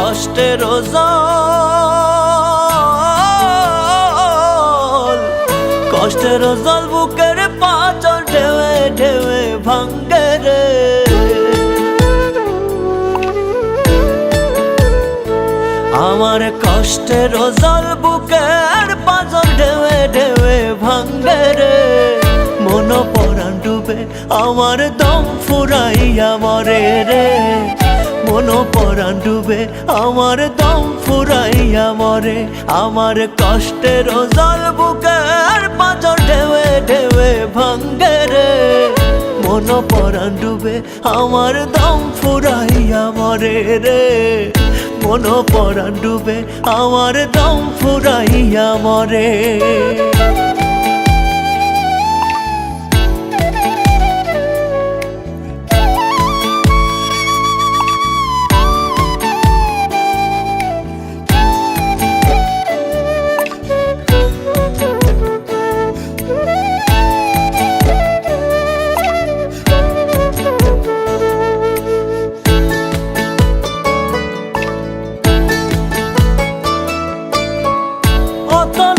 কষ্টের জল, কষ্টের জল বুকের পাঁচর ঢেউে ঢেউে ভাঙ্গে রে। আমার কষ্টের জল বুকের পাঁচর ঢেউে ঢেউে ভাঙ্গে রে। মন পরাণ ডুবে আমার দম ফুরাইয়া মরে রে। মন পরাণ ডুবে আমার দম ফুরাইয়া মরে। আমার কষ্টের জল বুকের পাঁচর ঢেউে ঢেউে ভাঙ্গে রে। মন পরাণ ডুবে আমার দম ফুরাইয়া মরে রে। মন পরাণ ডুবে আমার দম ফুরাইয়া মরে।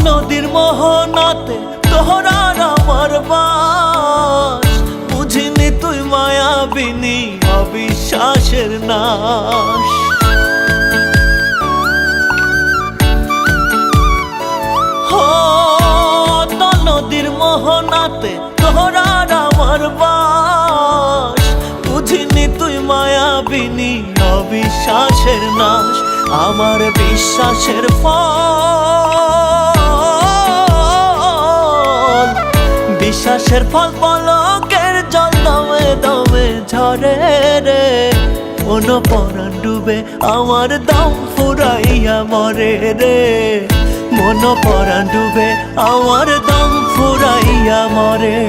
নদীর মোহনাতে তোহরার আমার বাস। বুঝিনি তুই মায়াবিনী অবিশ্বাসের নাশ। নদীর মোহনাতে তোহরার আমার বাস। বুঝিনি তুই মায়াবিনী অবিশ্বাসের নাশ। আমার বিশ্বাসের ফল, বিশ্বাসের ফল পলকের জল দমে দমে ঝরে রে। মন পরাণ ডুবে আমার দম ফুরাইয়া মরে রে। মন পরাণ ডুবে আমার দম ফুরাইয়া মরে।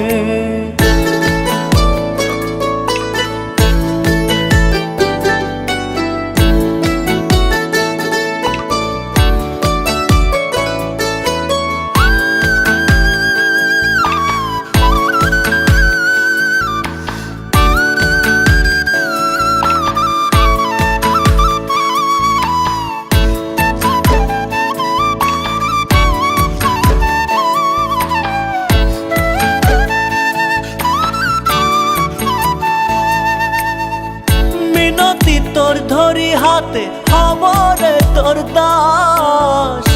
তোর ধরি হাতে খবরে তোর দাস।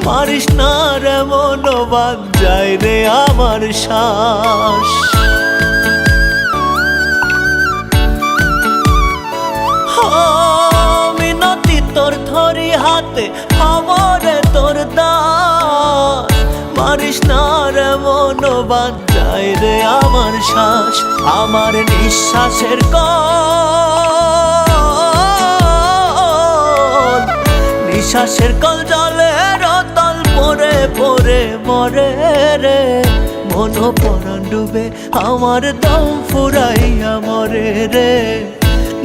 মারিস না রে মন বাদ যায় রে আমার শ্বাস। মিনতি তোর ধরি হাতে খবরে তোর দাস। মারিস না রে মন বাদ যায় রে আমার শ্বাস। আমার নিঃশ্বাসের নিঃশ্বাসের কল জলের তল পরে পরে মরে রে। মন পরাণ ডুবে আমার দম ফুরাইয়া মরে রে।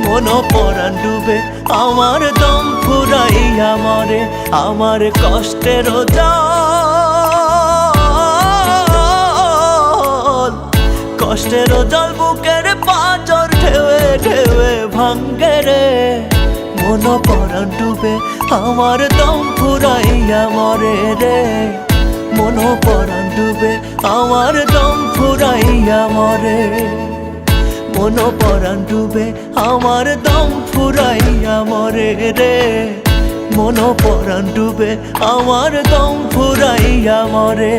মন পরাণ ডুবে আমার দম ফুরাইয়া মরে। আমার কষ্টের জল, কষ্টের জল বুকের পাঁচর ঢেউে ঢেউে ভাঙ্গে রে। মন পরাণ ডুবে আমার দম ফুরাইয়া মরে রে। মন পরাণ ডুবে আমার দম ফুরাইয়া মরে। মন পরাণ ডুবে আমার দম ফুরাইয়া মরে রে। মন পরাণ ডুবে আমার দম ফুরাইয়া মরে।